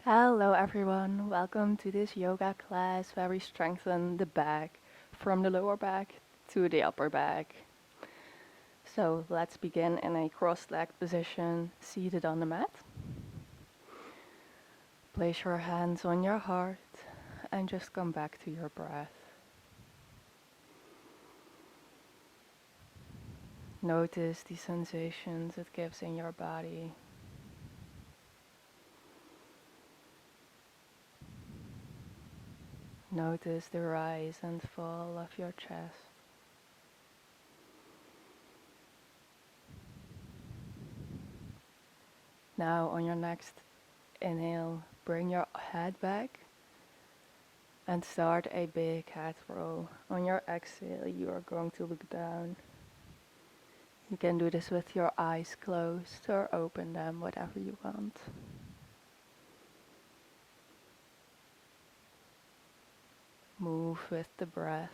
Hello everyone, welcome to this yoga class where we strengthen the back from the lower back to the upper back. So let's begin in a cross-legged position, seated on the mat. Place your hands on your heart and just come back to your breath. Notice the sensations it gives in your body. Notice the rise and fall of your chest. Now on your next inhale, bring your head back and start a big head roll. On your exhale, you are going to look down. You can do this with your eyes closed or open them, whatever you want. Move with the breath.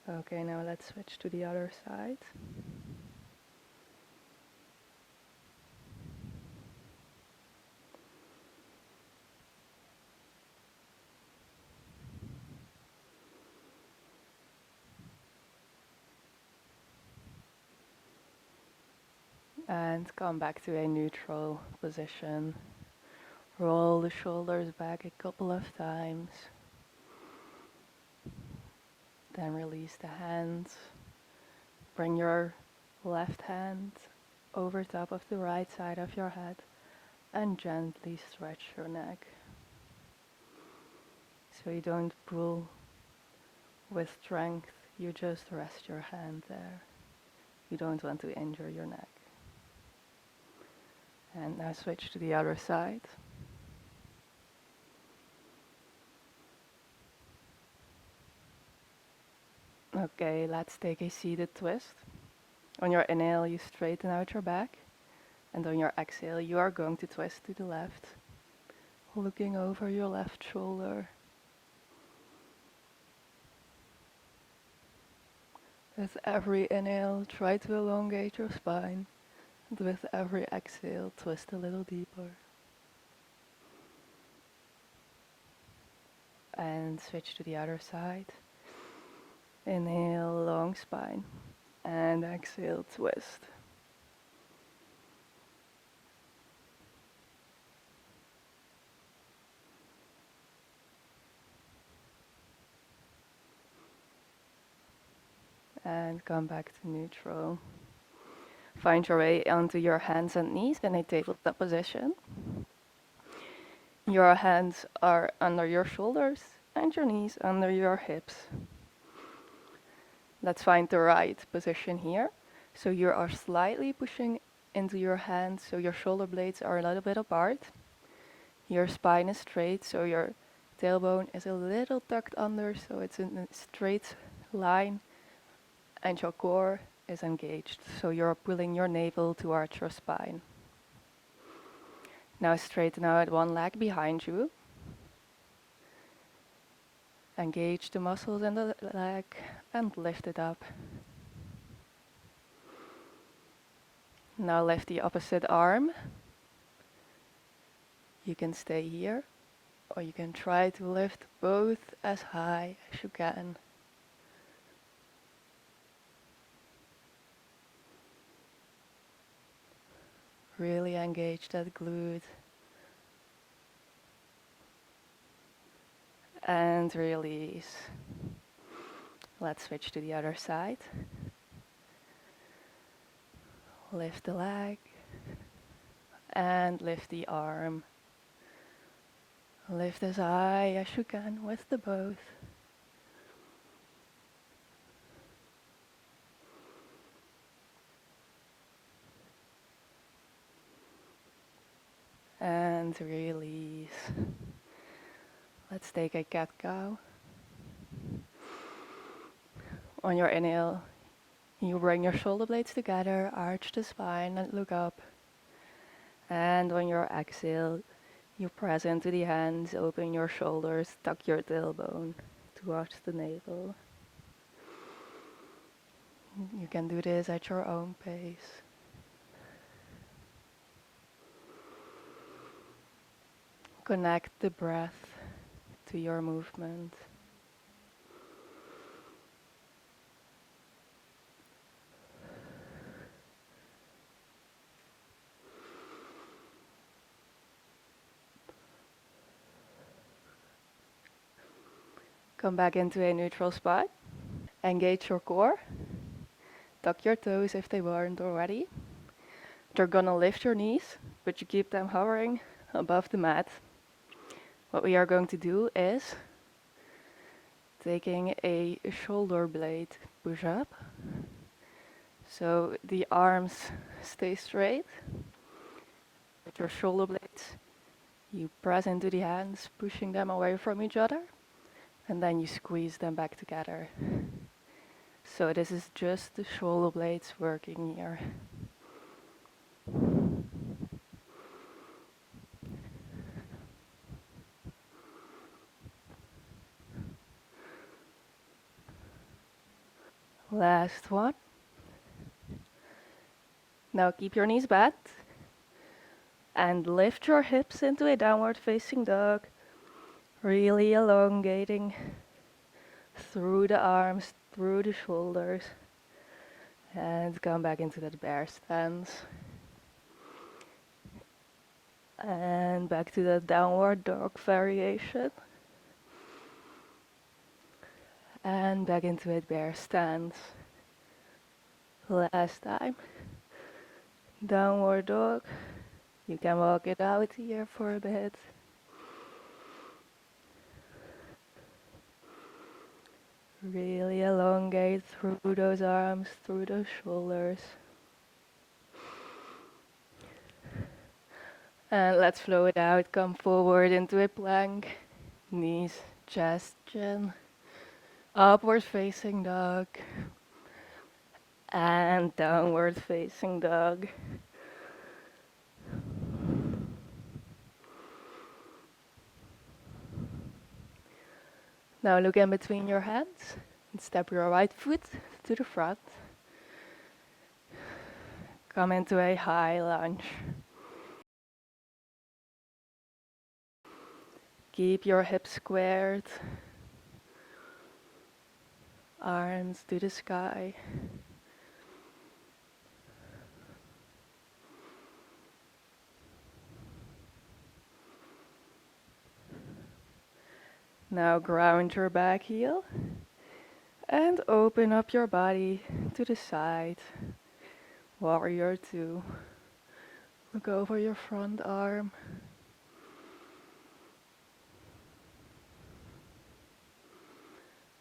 Okay, now let's switch to the other side. And come back to a neutral position. Roll the shoulders back a couple of times. Then release the hands. Bring your left hand over top of the right side of your head and gently stretch your neck. So you don't pull with strength, you just rest your hand there. You don't want to injure your neck. And now switch to the other side. Okay, let's take a seated twist. On your inhale, you straighten out your back. And on your exhale, you are going to twist to the left, looking over your left shoulder. With every inhale, try to elongate your spine. And with every exhale, twist a little deeper. And switch to the other side. Inhale, long spine. And exhale, twist. And come back to neutral. Find your way onto your hands and knees in a tabletop position. Your hands are under your shoulders and your knees under your hips. Let's find the right position here. So you are slightly pushing into your hands, so your shoulder blades are a little bit apart. Your spine is straight, so your tailbone is a little tucked under, so it's in a straight line. And your core is engaged, so you're pulling your navel towards your spine. Now straighten out one leg behind you. Engage the muscles in the leg and lift it up. Now lift the opposite arm. You can stay here, or you can try to lift both as high as you can. Really engage that glute. And release. Let's switch to the other side. Lift the leg and lift the arm. Lift as high as you can with the both. And release. Let's take a cat-cow. On your inhale, you bring your shoulder blades together, arch the spine and look up. And on your exhale, you press into the hands, open your shoulders, tuck your tailbone towards the navel. You can do this at your own pace. Connect the breath to your movement. Come back into a neutral spot. Engage your core. Tuck your toes if they weren't already. You're gonna lift your knees, but you keep them hovering above the mat. What we are going to do is taking a shoulder blade push up. So the arms stay straight. With your shoulder blades, you press into the hands, pushing them away from each other, and then you squeeze them back together. So this is just the shoulder blades working here. Last one. Now keep your knees bent and lift your hips into a downward facing dog, really elongating through the arms, through the shoulders, and come back into that bear stance. And back to that downward dog variation. And back into a bear stance. Last time. Downward dog. You can walk it out here for a bit. Really elongate through those arms, through those shoulders. And let's flow it out. Come forward into a plank. Knees, chest, chin. Upward facing dog. And downward facing dog. Now look in between your hands and step your right foot to the front. Come into a high lunge. Keep your hips squared. Arms to the sky. Now ground your back heel and open up your body to the side. Warrior 2. Look over your front arm.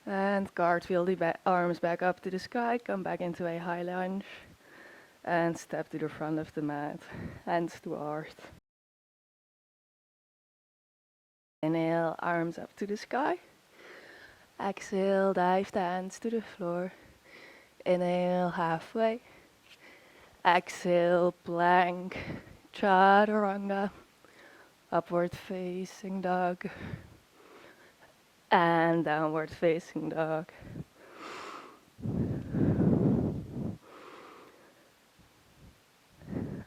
And cartwheel the arms back up to the sky. Come back into a high lunge. And step to the front of the mat. Hands to earth. Inhale, arms up to the sky. Exhale, dive the hands to the floor. Inhale, halfway. Exhale, plank, chaturanga, upward facing dog, and downward facing dog.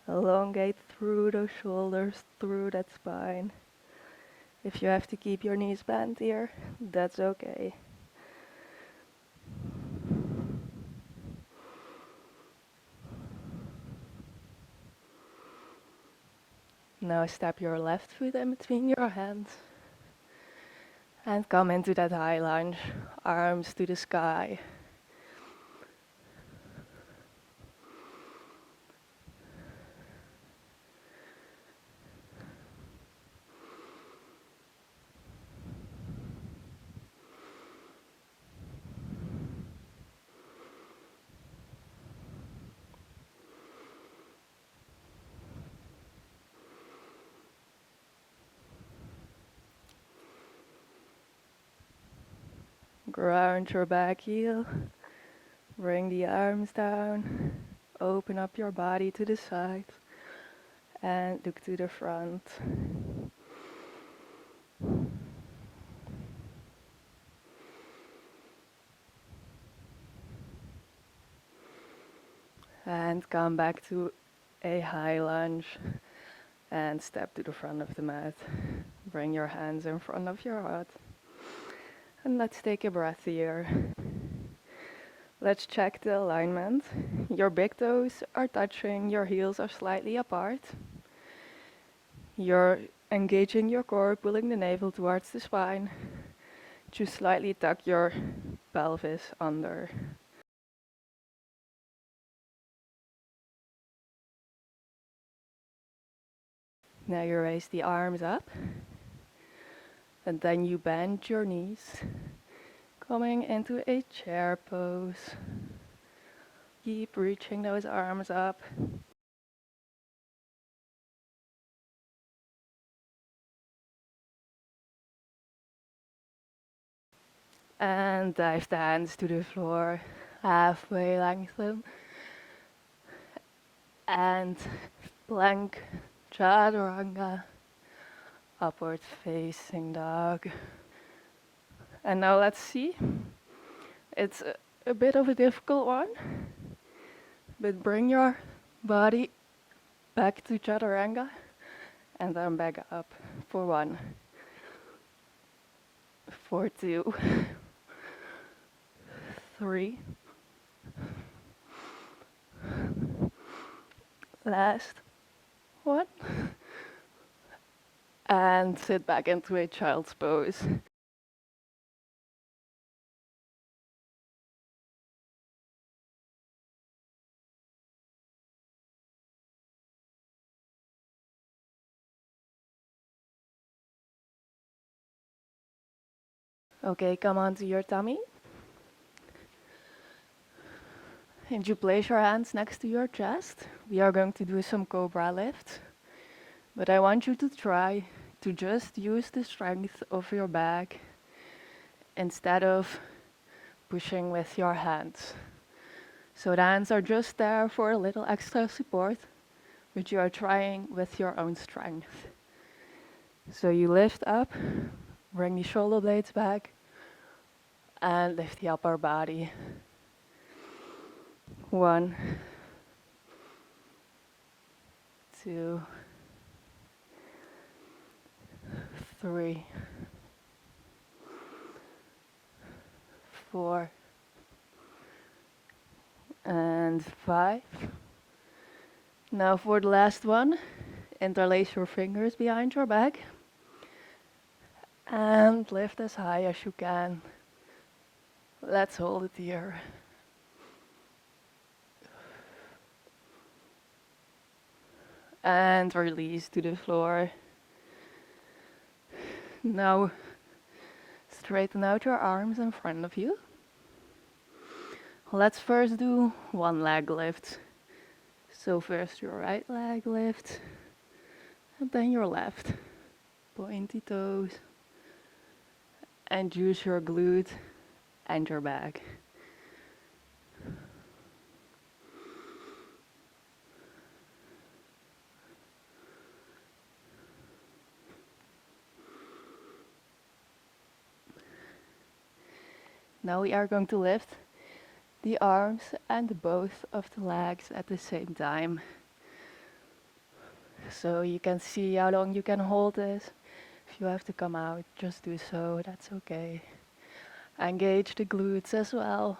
Elongate through those shoulders, through that spine. If you have to keep your knees bent here, that's okay. Now step your left foot in between your hands and come into that high lunge, arms to the sky. Ground your back heel, bring the arms down, open up your body to the side, and look to the front. And come back to a high lunge And step to the front of the mat. Bring your hands in front of your heart. And let's take a breath here. Let's check the alignment. Your big toes are touching, your heels are slightly apart. You're engaging your core, pulling the navel towards the spine. Just slightly tuck your pelvis under. Now you raise the arms up. And then you bend your knees, coming into a chair pose. Keep reaching those arms up. And dive the hands to the floor, halfway lengthen. And plank chaturanga, upward facing dog. And now let's see. It's a bit of a difficult one, but bring your body back to chaturanga and then back up for 1, for 2, 3. Last 1. And sit back into a child's pose. Okay, come onto your tummy. And you place your hands next to your chest. We are going to do some cobra lifts. But I want you to try to just use the strength of your back instead of pushing with your hands. So the hands are just there for a little extra support, but you are trying with your own strength. So you lift up, bring the shoulder blades back, and lift the upper body. 1, 2, 3, 4, and 5. Now for the last one, interlace your fingers behind your back and lift as high as you can. Let's hold it here. And release to the floor. Now straighten out your arms in front of you. Let's first do one leg lift. So first your right leg lift, and then your left. Pointy toes. And use your glute and your back. Now we are going to lift the arms and both of the legs at the same time. So you can see how long you can hold this. If you have to come out, just do so, that's okay. Engage the glutes as well.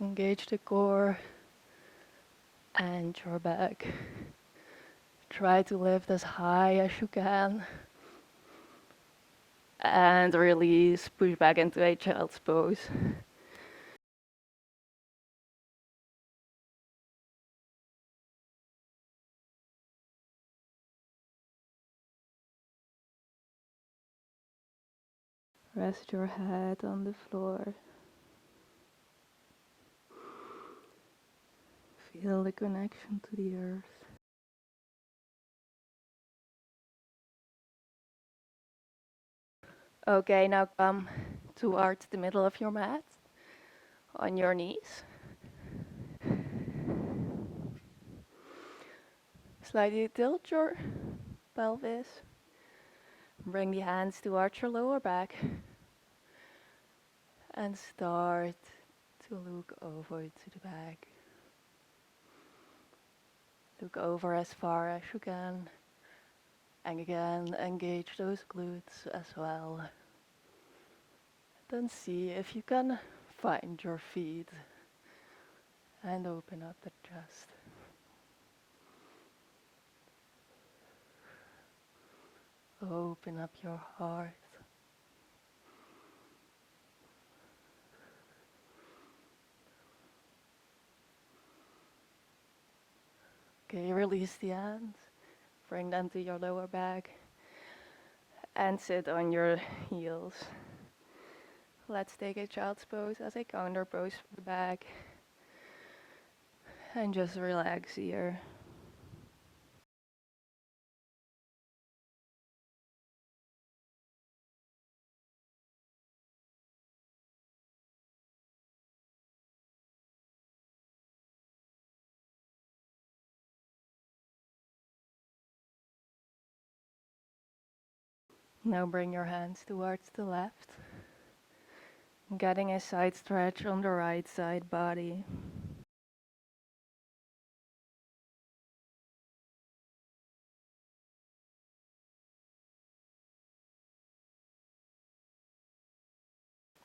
Engage the core and your back. Try to lift as high as you can. And release, push back into a child's pose. Rest your head on the floor. Feel the connection to the earth. Okay, now come towards the middle of your mat, on your knees. Slightly tilt your pelvis. Bring the hands towards your lower back. And start to look over to the back. Look over as far as you can. And again, engage those glutes as well. Then see if you can find your feet and open up the chest. Open up your heart. Okay, release the hands. Bring them to your lower back. And sit on your heels. Let's take a child's pose as a counter pose for the back. And just relax here. Now bring your hands towards the left. Getting a side stretch on the right side body.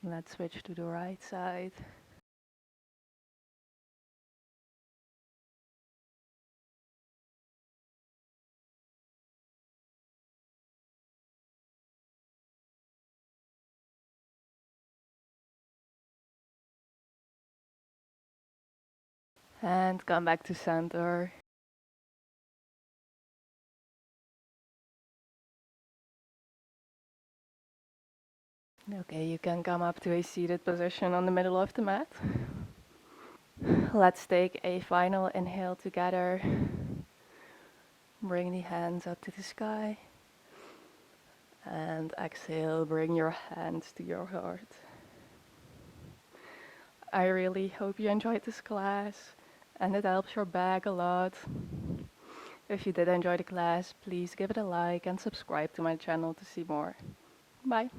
Let's switch to the right side. And come back to center. Okay, you can come up to a seated position on the middle of the mat. Let's take a final inhale together. Bring the hands up to the sky. And exhale, bring your hands to your heart. I really hope you enjoyed this class and it helps your back a lot. If you did enjoy the class, please give it a like and subscribe to my channel to see more. Bye.